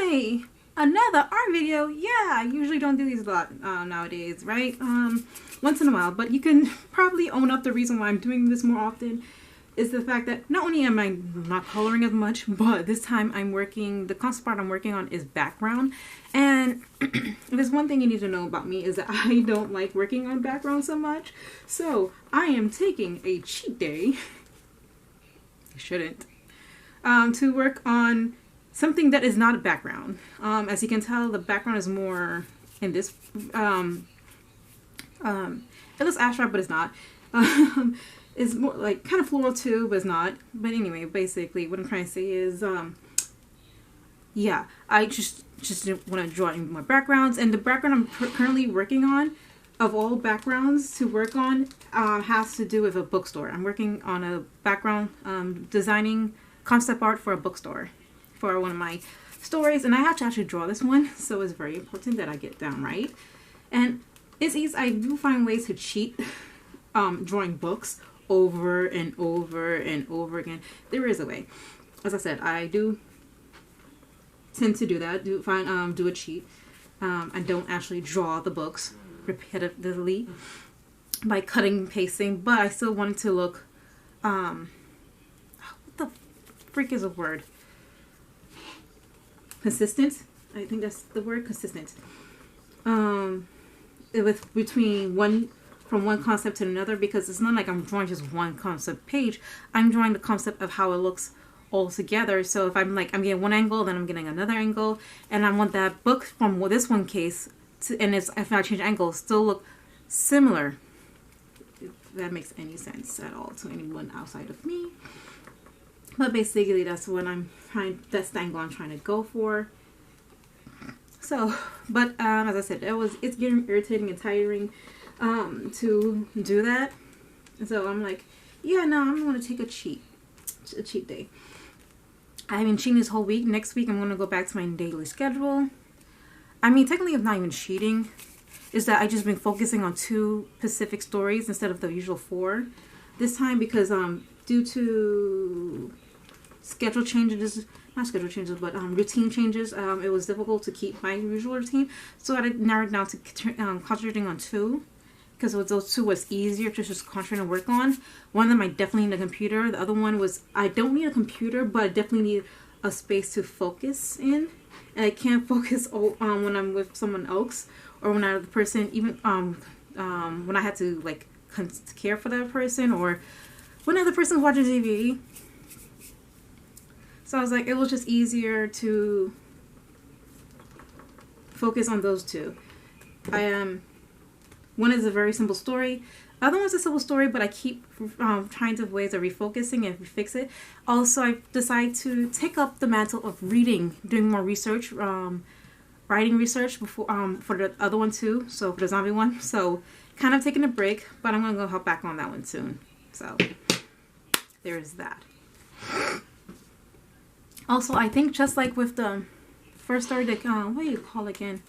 Hi! Another art video. Yeah, I usually don't do these a lot nowadays, right? Once in a while, but you can probably own up the reason why I'm doing this more often is the fact that not only am I not coloring as much, but this time the concept art I'm working on is background. And if there's one thing you need to know about me is that I don't like working on background so much. So I am taking a cheat day, I shouldn't, to work on something that is not a background. As you can tell, the background is more in this, it looks abstract, but it's not. It's more like kind of floral too, but it's not. But anyway, basically what I'm trying to say is, yeah, I just want to draw in my backgrounds, and the background I'm currently working on, of all backgrounds to work on, has to do with a bookstore. I'm working on a background, designing concept art for a bookstore for one of my stories, and I have to actually draw this one, so it's very important that I get down right. And it's easy. I do find ways to cheat drawing books over and over and over again. There is a way. As I said, I do tend to do that. Do a cheat. I don't actually draw the books repetitively by cutting and pasting, but I still want it to look what the freak is a word? Consistent. I think that's the word, consistent. From one concept to another, because it's not like I'm drawing just one concept page. I'm drawing the concept of how it looks all together. So if I'm getting one angle, then I'm getting another angle, and I want that book from this one case if I change angle, still look similar. If that makes any sense at all to anyone outside of me. But basically, that's the angle I'm trying to go for. So, but as I said, it's getting irritating and tiring to do that. So I'm like, yeah, no, I'm going to take a cheat day. I've been cheating this whole week. Next week, I'm going to go back to my daily schedule. I mean, technically, I'm not even cheating. Is that I just been focusing on 2 specific stories instead of the usual 4 this time, because due to routine changes, it was difficult to keep my usual routine. So I narrowed down to concentrating on 2. Because those 2 was easier to just concentrate and work on. One of them I definitely need a computer. The other one was I don't need a computer, but I definitely need a space to focus in. And I can't focus when I'm with someone else, or when I'm the person, even when I had to like care for that person, or when the other person's watching TV. So I was like, it was just easier to focus on those 2. One is a very simple story. The other one's a simple story, but I keep trying to ways of refocusing and fix it. Also, I decided to take up the mantle of doing more research, writing research before for the other one too. So for the zombie one. So kind of taking a break, but I'm gonna go hop back on that one soon. So there's that. Also, I think just like with the first story, what do you call it again?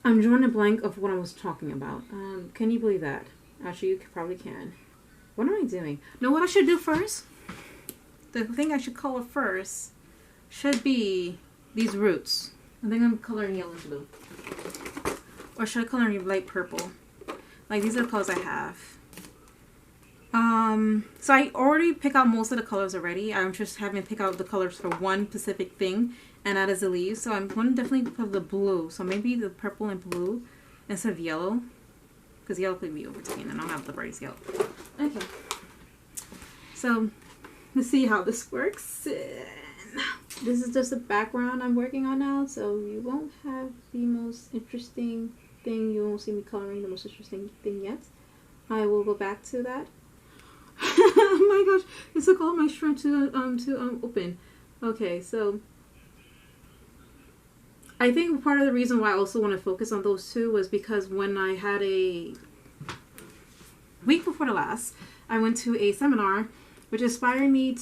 I'm drawing a blank of what I was talking about. Can you believe that? Actually, you probably can. What am I doing? No, what I should do first? The thing I should color first should be these roots. I think I'm coloring yellow and blue. Or should I color light purple? Like, these are the colors I have. So I already pick out most of the colors already. I'm just having to pick out the colors for one specific thing, and that is the leaves. So I'm going to definitely put the blue. So maybe the purple and blue instead of yellow, because yellow could be overtaken, and I don't have the brightest yellow. Okay. So let's see how this works. This is just the background I'm working on now, so you won't have the most interesting thing. You won't see me coloring the most interesting thing yet. I will go back to that. Oh my gosh, it took all my strength to open. Okay, so I think part of the reason why I also want to focus on those 2 was because when I had a week before the last, I went to a seminar which inspired me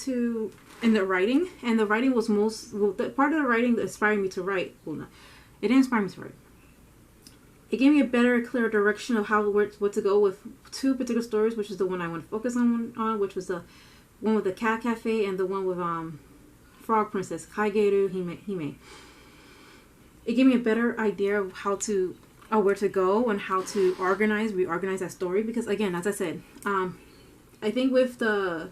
in the writing, and the writing was the part of the writing that inspired me to write. Well, no, it didn't inspire me to write. It gave me a better, clearer direction of what to go with 2 particular stories, which is the one I want to focus on, which was the one with the Cat Cafe and the one with Frog Princess, Kaigeru Hime. It gave me a better idea of how to, where to go and how to reorganize that story. Because again, as I said, I think with the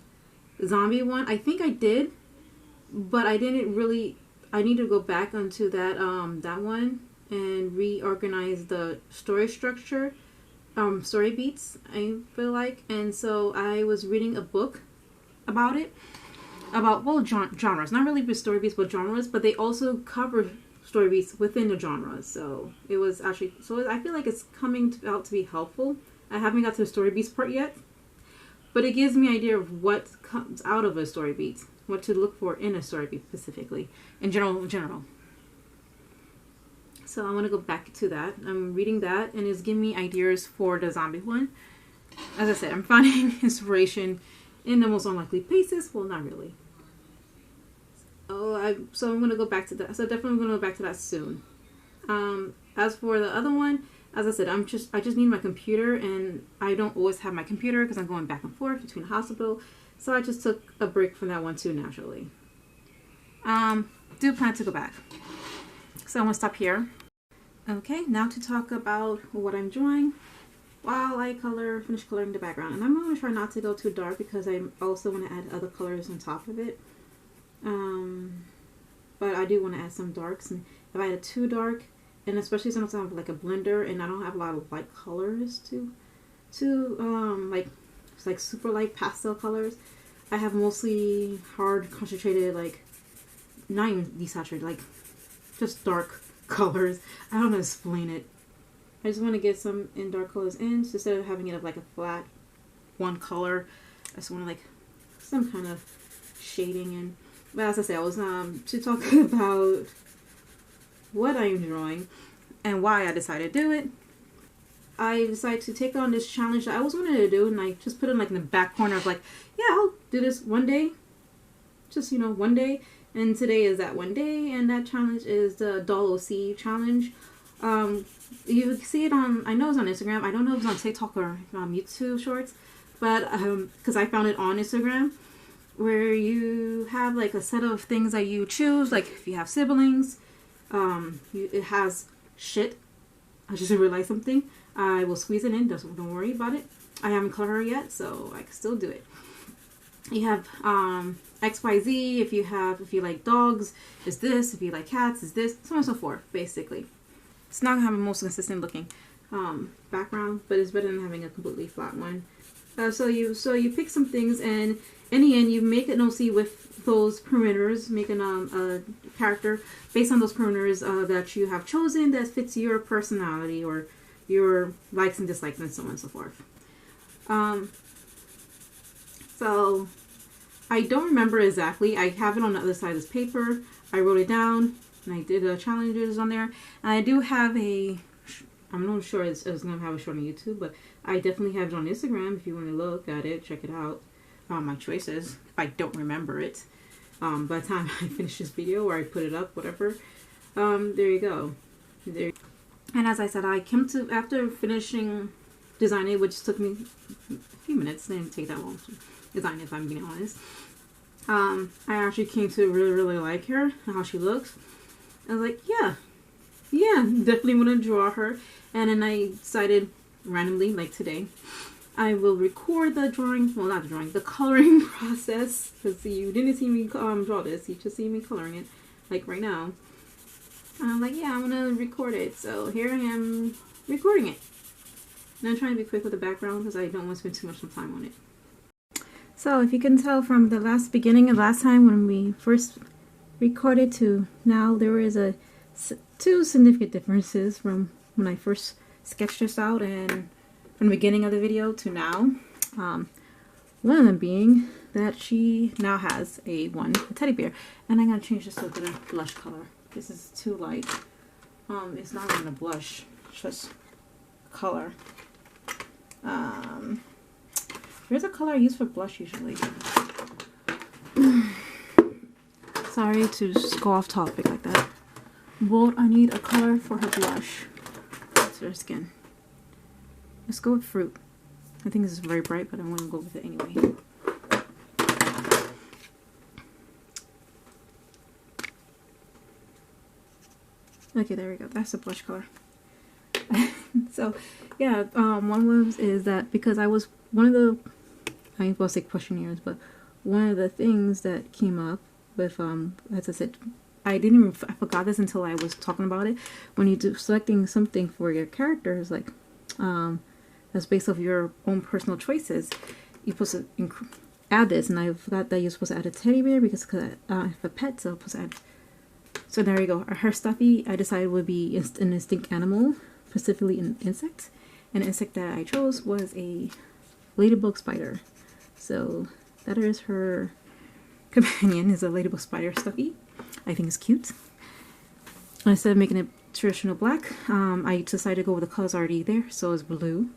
zombie one, I think I did, but I didn't really. I need to go back onto that that one and reorganize the story structure, story beats, I feel like. And so I was reading a book about it, about, well, genres, not really with story beats, but genres, but they also cover story beats within the genres. So it was actually, so I feel like it's coming out to be helpful. I haven't got to the story beats part yet, but it gives me an idea of what comes out of a story beat, what to look for in a story beat specifically, in general. So I want to go back to that. I'm reading that, and it's giving me ideas for the zombie one. As I said, I'm finding inspiration in the most unlikely places. Well, not really. So I'm going to go back to that. So definitely going to go back to that soon. As for the other one, as I said, I just need my computer, and I don't always have my computer because I'm going back and forth between the hospital. So I just took a break from that one too, naturally. Do plan to go back. So I'm going to stop here. Okay, now to talk about what I'm drawing while I finish coloring the background. And I'm going to try not to go too dark because I also want to add other colors on top of it. But I do want to add some darks. And if I add too dark, and especially sometimes I have like a blender and I don't have a lot of light colors like super light pastel colors. I have mostly hard concentrated, like not even desaturated, like just dark colors. I don't know how to explain it. I just want to get some in dark colors in, so instead of having it like a flat one color, I just want to like some kind of shading in. But as I say, I was to talk about what I'm drawing and why I decided to do it. I decided to take on this challenge that I always wanted to do, and I just put it like in the back corner of like, yeah, I'll do this one day. Just, one day. And today is that one day, and that challenge is the Doll OC challenge. You see it on, I know it's on Instagram. I don't know if it's on TikTok or YouTube Shorts, but because I found it on Instagram, where you have like a set of things that you choose. Like if you have siblings, it has shit. I just realized something. I will squeeze it in. Don't worry about it. I haven't colored her yet, so I can still do it. You have XYZ. If you like dogs, is this. If you like cats, is this. So on and so forth. Basically, it's not gonna have a most consistent looking background, but it's better than having a completely flat one. So you pick some things, and in the end, you make an OC with those perimeters, making a character based on those perimeters that you have chosen that fits your personality or your likes and dislikes and so on and so forth. So I don't remember exactly. I have it on the other side of this paper. I wrote it down, and I did the challenges on there. And I do have I'm not sure it's going to have a short on YouTube, but I definitely have it on Instagram if you want to look at it, check it out. My choices, if I don't remember it. By the time I finish this video or I put it up, whatever. There you go. And as I said, I came to, after finishing designing, which took me a few minutes, didn't take that long to design, if I'm being honest. I actually came to really, really like her and how she looks. I was like, yeah, definitely want to draw her. And then I decided randomly, like today, I will record the drawing, well, not the drawing, the coloring process, because you didn't see me draw this, you just see me coloring it, like right now. And I'm like, yeah, I'm gonna record it, so here I am recording it. And I'm trying to be quick with the background because I don't want to spend too much time on it. So if you can tell from the beginning of last time when we first recorded to now, there is two significant differences from when I first sketched this out and from the beginning of the video to now. One of them being that she now has a teddy bear, and I'm gonna change this to a blush color. This is too light. It's not even a blush, it's just color. There's a color I use for blush usually. Sorry to just go off topic like that. But I need a color for her blush. That's her skin. Let's go with fruit. I think this is very bright, but I'm going to go with it anyway. Okay, there we go. That's the blush color. So, yeah, one was is that because I was one of the, I ain't supposed to say questionnaires, but one of the things that came up with, as I said, I didn't even, I forgot this until I was talking about it. When you do selecting something for your characters, like, that's based off your own personal choices, you're supposed to add this, and I forgot that you're supposed to add a teddy bear because if a pet, so I'm supposed to add. So there you go. Her stuffy, I decided would be an instinct animal, specifically an insect. And the insect that I chose was a ladybug spider. So that is her companion, is a ladybug spider stuffy. I think it's cute. Instead of making it traditional black, I decided to go with the colors already there, so it's blue.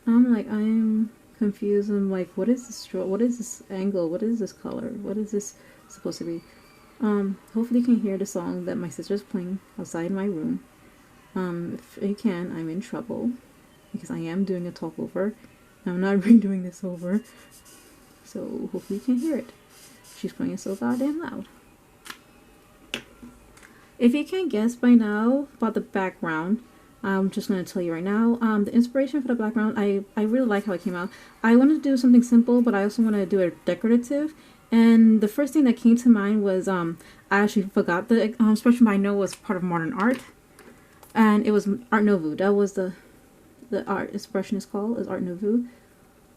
I'm confused. I'm like, what is this? What is this angle? What is this color? What is this supposed to be? Hopefully you can hear the song that my sister's playing outside my room. If you can, I'm in trouble because I am doing a talk over. I'm not redoing this over. So hopefully you can hear it. She's playing it so goddamn loud. If you can't guess by now about the background, I'm just going to tell you right now. The inspiration for the background, I really like how it came out. I wanted to do something simple, but I also want to do it decorative. And the first thing that came to mind was, I actually forgot the expression, but I know it was part of modern art. And it was Art Nouveau. That was the art expression is called, is Art Nouveau.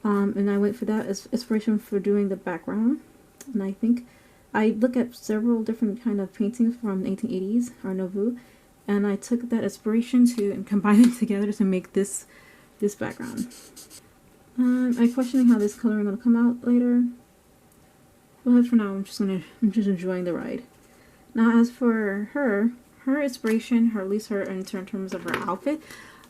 And I went for that as inspiration for doing the background. And I think I look at several different kind of paintings from the 1880s, Art Nouveau. And I took that inspiration and combined them together to make this background. I'm questioning how this coloring is going to come out later. But for now, I'm just enjoying the ride. Now, as for her inspiration, at least her in terms of her outfit,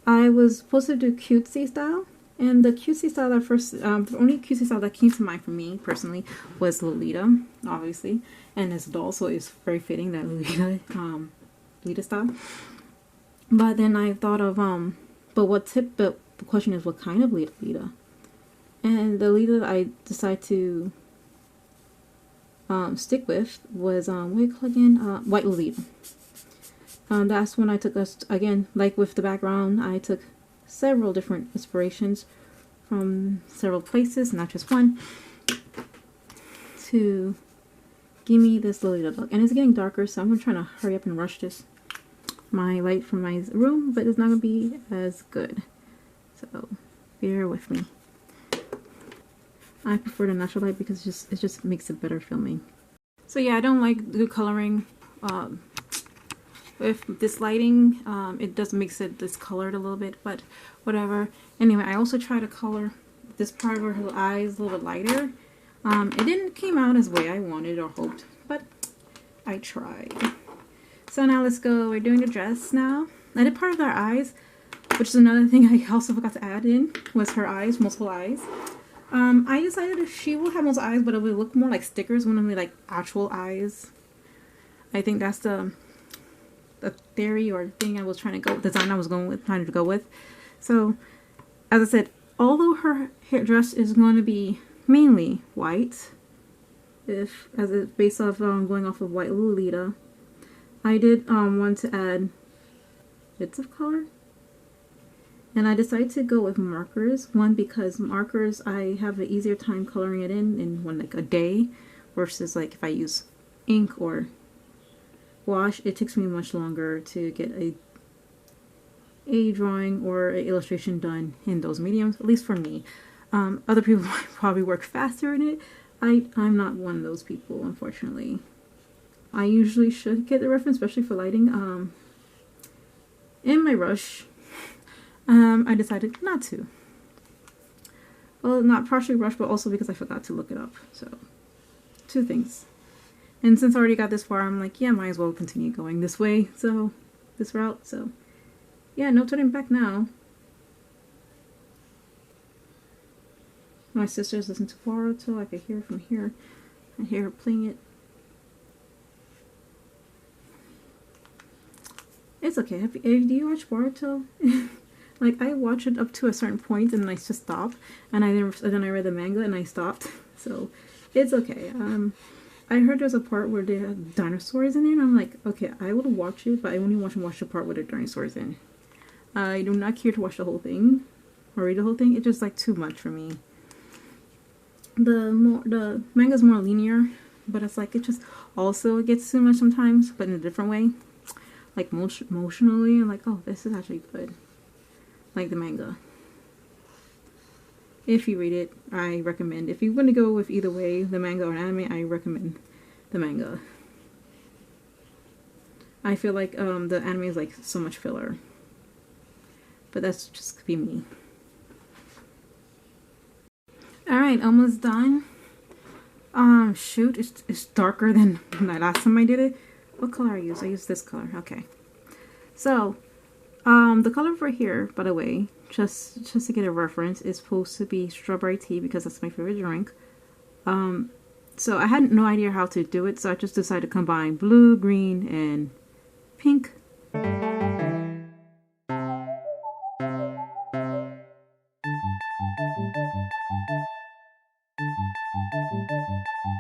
I was supposed to do cutesy style, and the cutesy style that the only cutesy style that came to mind for me personally was Lolita, obviously, and it's doll, so it's very fitting that Lolita style. But then I thought of but the question is, what kind of Lolita? And the Lolita I decided to stick with was what do you call it again? White Lolita. That's when I took again, like with the background, I took several different inspirations from several places, not just one, to give me this Lolita look. And it's getting darker, so I'm trying to hurry up and rush my light from my room, but it's not gonna be as good. So bear with me. I prefer the natural light because it just makes it better filming. So yeah, I don't like the coloring with this lighting. It does makes it discolored a little bit, but whatever. Anyway, I also try to color this part of her eyes a little bit lighter. It didn't came out as way I wanted or hoped, but I tried. So now let's go. We're doing the dress now. I did part of her eyes, which is another thing I also forgot to add in, was her eyes, multiple eyes. I decided that she will have multiple eyes, but it will look more like stickers when we like actual eyes. I think that's the theory or thing I was trying to trying to go with. So, as I said, although her hair dress is going to be mainly white, as it's based off going off of White Lolita, I did want to add bits of color. And I decided to go with markers. One, because markers, I have an easier time coloring it in like a day, versus like if I use ink or wash, it takes me much longer to get a drawing or an illustration done in those mediums, at least for me. Other people might probably work faster in it. I'm not one of those people, unfortunately. I usually should get the reference, especially for lighting. In my rush, I decided not to. Well, not partially rushed, but also because I forgot to look it up. So, two things. And since I already got this far, I'm like, yeah, might as well continue going this way. So, this route. So, yeah, no turning back now. My sister's listening to Boruto. I could hear it from here. I hear her playing it. It's okay. Do you watch Boruto? Like, I watched it up to a certain point and I just stopped. And then I read the manga and I stopped. So, it's okay. I heard there's a part where they have dinosaurs in it, and I'm like, okay, I would watch it, but I only want to watch the part where the dinosaurs in. I do not care to watch the whole thing or read the whole thing. It's just like too much for me. The manga's more linear, but it's like it just also gets too much sometimes, but in a different way. Like emotionally, I'm like, oh, this is actually good. Like the manga. If you read it, I recommend. If you're going to go with either way, the manga or an anime, I recommend the manga. I feel like the anime is like so much filler. But that's just could be me. Alright, almost done. Shoot, it's darker than the last time I did it. What color I use? I use this color. Okay. So, the color for here, by the way, just to get a reference, is supposed to be strawberry tea because that's my favorite drink. So I had no idea how to do it, so I just decided to combine blue, green, and pink.